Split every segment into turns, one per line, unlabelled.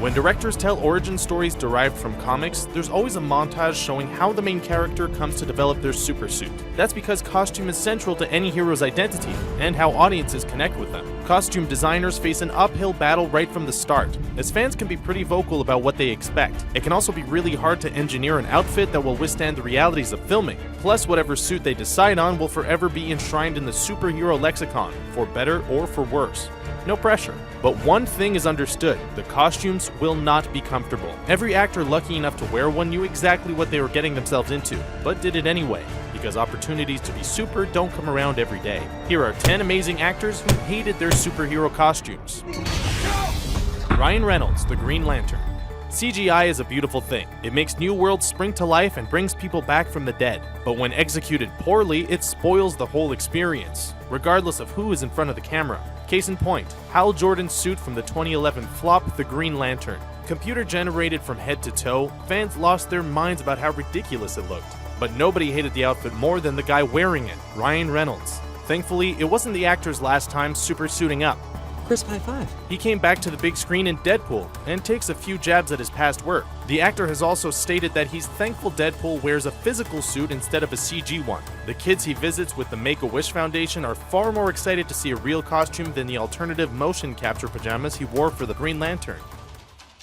When directors tell origin stories derived from comics, there's always a montage showing how the main character comes to develop their supersuit. That's because costume is central to any hero's identity, and how audiences connect with them. Costume designers face an uphill battle right from the start, as fans can be pretty vocal about what they expect. It can also be really hard to engineer an outfit that will withstand the realities of filming. Plus, whatever suit they decide on will forever be enshrined in the superhero lexicon, for better or for worse. No pressure. But one thing is understood, the costumes will not be comfortable. Every actor lucky enough to wear one knew exactly what they were getting themselves into, but did it anyway, because opportunities to be super don't come around every day. Here are 10 amazing actors who hated their superhero costumes. Ryan Reynolds, the Green Lantern. CGI is a beautiful thing. It makes new worlds spring to life and brings people back from the dead. But when executed poorly, it spoils the whole experience, regardless of who is in front of the camera. Case in point, Hal Jordan's suit from the 2011 flop, The Green Lantern. Computer generated from head to toe, fans lost their minds about how ridiculous it looked. But nobody hated the outfit more than the guy wearing it, Ryan Reynolds. Thankfully, it wasn't the actor's last time super suiting up.
Crisp high five.
He came back to the big screen in Deadpool and takes a few jabs at his past work. The actor has also stated that he's thankful Deadpool wears a physical suit instead of a CG one. The kids he visits with the Make-A-Wish Foundation are far more excited to see a real costume than the alternative motion capture pajamas he wore for the Green Lantern.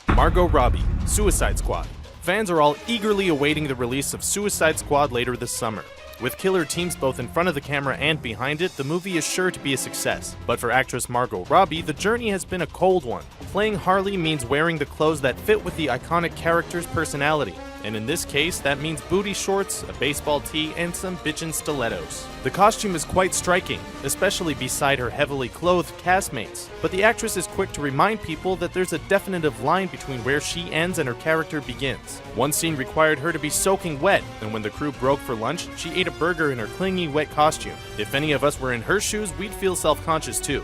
Margot Robbie, Suicide Squad. Fans are all eagerly awaiting the release of Suicide Squad later this summer. With killer teams both in front of the camera and behind it, the movie is sure to be a success. But for actress Margot Robbie, the journey has been a cold one. Playing Harley means wearing the clothes that fit with the iconic character's personality. And in this case, that means booty shorts, a baseball tee, and some bitchin' stilettos. The costume is quite striking, especially beside her heavily clothed castmates. But the actress is quick to remind people that there's a definitive line between where she ends and her character begins. One scene required her to be soaking wet, and when the crew broke for lunch, she ate a burger in her clingy, wet costume. If any of us were in her shoes, we'd feel self-conscious too.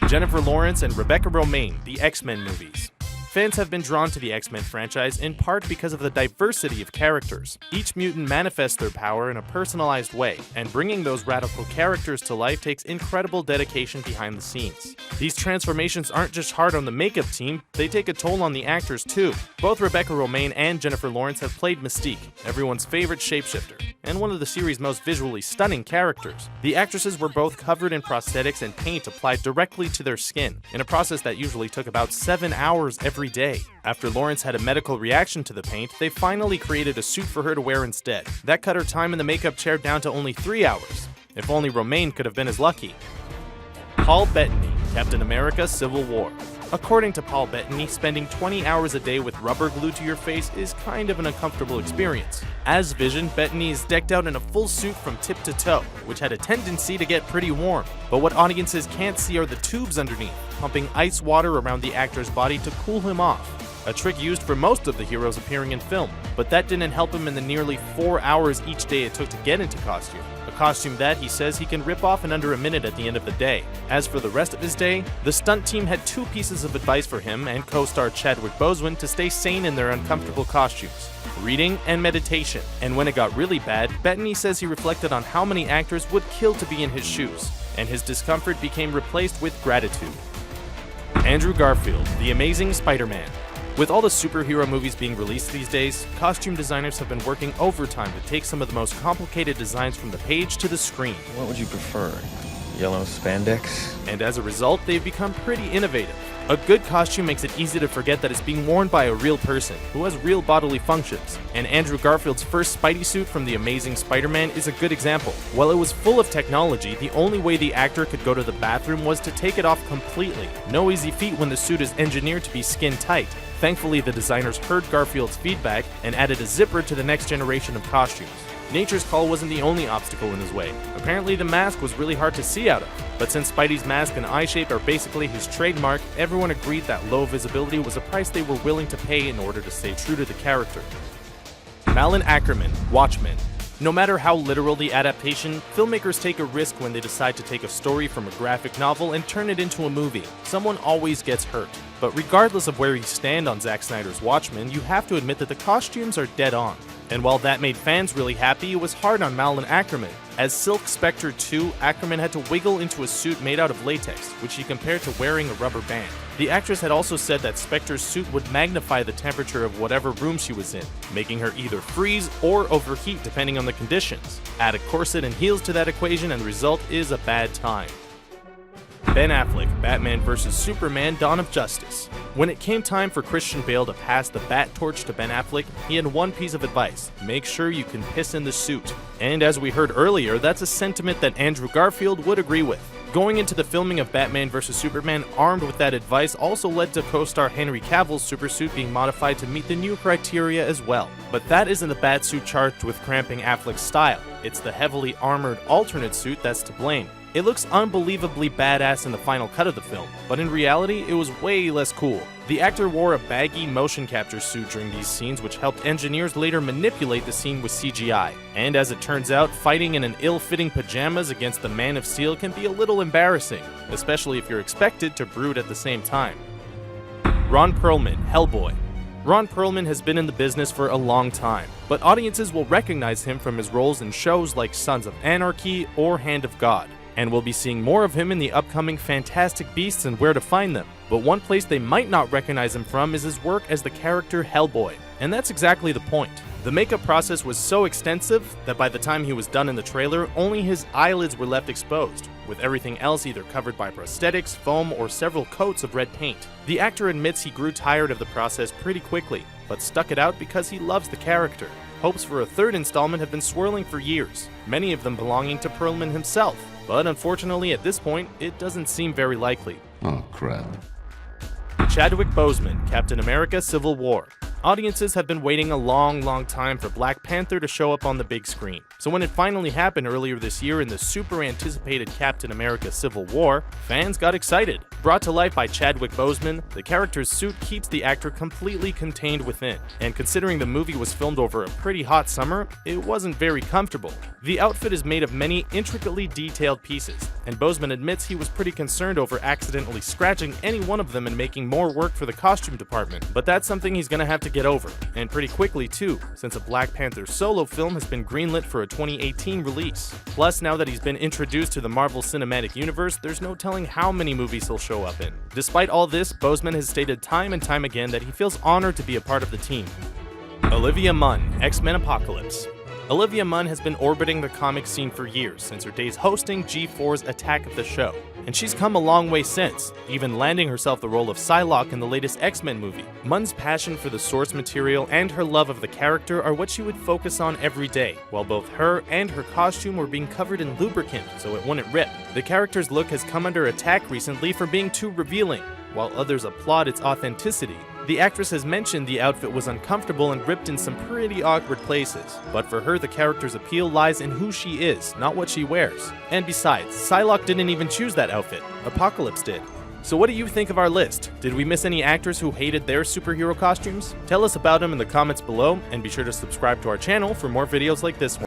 Jennifer Lawrence and Rebecca Romijn, the X-Men movies. Fans have been drawn to the X-Men franchise in part because of the diversity of characters. Each mutant manifests their power in a personalized way, and bringing those radical characters to life takes incredible dedication behind the scenes. These transformations aren't just hard on the makeup team, they take a toll on the actors too. Both Rebecca Romijn and Jennifer Lawrence have played Mystique, everyone's favorite shapeshifter, and one of the series' most visually stunning characters. The actresses were both covered in prosthetics and paint applied directly to their skin, in a process that usually took about 7 hours every day. After Lawrence had a medical reaction to the paint, they finally created a suit for her to wear instead. That cut her time in the makeup chair down to only 3 hours. If only Romijn could have been as lucky. Paul Bettany, Captain America: Civil War. According to Paul Bettany, spending 20 hours a day with rubber glued to your face is kind of an uncomfortable experience. As Vision, Bettany is decked out in a full suit from tip to toe, which had a tendency to get pretty warm. But what audiences can't see are the tubes underneath, pumping ice water around the actor's body to cool him off. A trick used for most of the heroes appearing in film, but that didn't help him in the nearly 4 hours each day it took to get into costume. A costume that, he says, he can rip off in under a minute at the end of the day. As for the rest of his day, the stunt team had 2 pieces of advice for him and co-star Chadwick Boseman to stay sane in their uncomfortable costumes: reading and meditation. And when it got really bad, Bettany says he reflected on how many actors would kill to be in his shoes, and his discomfort became replaced with gratitude. Andrew Garfield, The Amazing Spider-Man. With all the superhero movies being released these days, costume designers have been working overtime to take some of the most complicated designs from the page to the screen.
What would you prefer? Yellow spandex?
And as a result, they've become pretty innovative. A good costume makes it easy to forget that it's being worn by a real person, who has real bodily functions. And Andrew Garfield's first Spidey suit from The Amazing Spider-Man is a good example. While it was full of technology, the only way the actor could go to the bathroom was to take it off completely. No easy feat when the suit is engineered to be skin tight. Thankfully, the designers heard Garfield's feedback and added a zipper to the next generation of costumes. Nature's Call wasn't the only obstacle in his way. Apparently, the mask was really hard to see out of. But since Spidey's mask and eye shape are basically his trademark, everyone agreed that low visibility was a price they were willing to pay in order to stay true to the character. Malin Ackerman, Watchmen. No matter how literal the adaptation, filmmakers take a risk when they decide to take a story from a graphic novel and turn it into a movie. Someone always gets hurt. But regardless of where you stand on Zack Snyder's Watchmen, you have to admit that the costumes are dead on. And while that made fans really happy, it was hard on Malin Ackerman. As Silk Spectre 2, Ackerman had to wiggle into a suit made out of latex, which he compared to wearing a rubber band. The actress had also said that Spectre's suit would magnify the temperature of whatever room she was in, making her either freeze or overheat depending on the conditions. Add a corset and heels to that equation and the result is a bad time. Ben Affleck, Batman vs. Superman: Dawn of Justice. When it came time for Christian Bale to pass the bat torch to Ben Affleck, he had one piece of advice: make sure you can piss in the suit. And as we heard earlier, that's a sentiment that Andrew Garfield would agree with. Going into the filming of Batman vs. Superman armed with that advice also led to co-star Henry Cavill's supersuit being modified to meet the new criteria as well. But that isn't the batsuit charged with cramping Affleck's style, it's the heavily armored alternate suit that's to blame. It looks unbelievably badass in the final cut of the film, but in reality, it was way less cool. The actor wore a baggy motion capture suit during these scenes, which helped engineers later manipulate the scene with CGI. And as it turns out, fighting in an ill-fitting pajamas against the Man of Steel can be a little embarrassing, especially if you're expected to brood at the same time. Ron Perlman, Hellboy. Ron Perlman has been in the business for a long time, but audiences will recognize him from his roles in shows like Sons of Anarchy or Hand of God. And we'll be seeing more of him in the upcoming Fantastic Beasts and Where to Find Them. But one place they might not recognize him from is his work as the character Hellboy. And that's exactly the point. The makeup process was so extensive that by the time he was done in the trailer, only his eyelids were left exposed, with everything else either covered by prosthetics, foam, or several coats of red paint. The actor admits he grew tired of the process pretty quickly, but stuck it out because he loves the character. Hopes for a third installment have been swirling for years, many of them belonging to Perlman himself. But unfortunately, at this point, it doesn't seem very likely.
Oh, crap.
Chadwick Boseman, Captain America: Civil War. Audiences have been waiting a long time for Black Panther to show up on the big screen. So when it finally happened earlier this year in the super anticipated Captain America: Civil War, fans got excited. Brought to life by Chadwick Boseman, the character's suit keeps the actor completely contained within. And considering the movie was filmed over a pretty hot summer, it wasn't very comfortable. The outfit is made of many intricately detailed pieces, and Boseman admits he was pretty concerned over accidentally scratching any one of them and making more work for the costume department. But that's something he's gonna have to get over, and pretty quickly too, since a Black Panther solo film has been greenlit for a 2018 release. Plus, now that he's been introduced to the Marvel Cinematic Universe, there's no telling how many movies he'll show up in. Despite all this, Boseman has stated time and time again that he feels honored to be a part of the team. Olivia Munn, X-Men Apocalypse. Olivia Munn has been orbiting the comic scene for years, since her days hosting G4's Attack of the Show. And she's come a long way since, even landing herself the role of Psylocke in the latest X-Men movie. Munn's passion for the source material and her love of the character are what she would focus on every day, while both her and her costume were being covered in lubricant so it wouldn't rip. The character's look has come under attack recently for being too revealing, while others applaud its authenticity. The actress has mentioned the outfit was uncomfortable and ripped in some pretty awkward places, but for her the character's appeal lies in who she is, not what she wears. And besides, Psylocke didn't even choose that outfit, Apocalypse did. So what do you think of our list? Did we miss any actors who hated their superhero costumes? Tell us about them in the comments below, and be sure to subscribe to our channel for more videos like this one.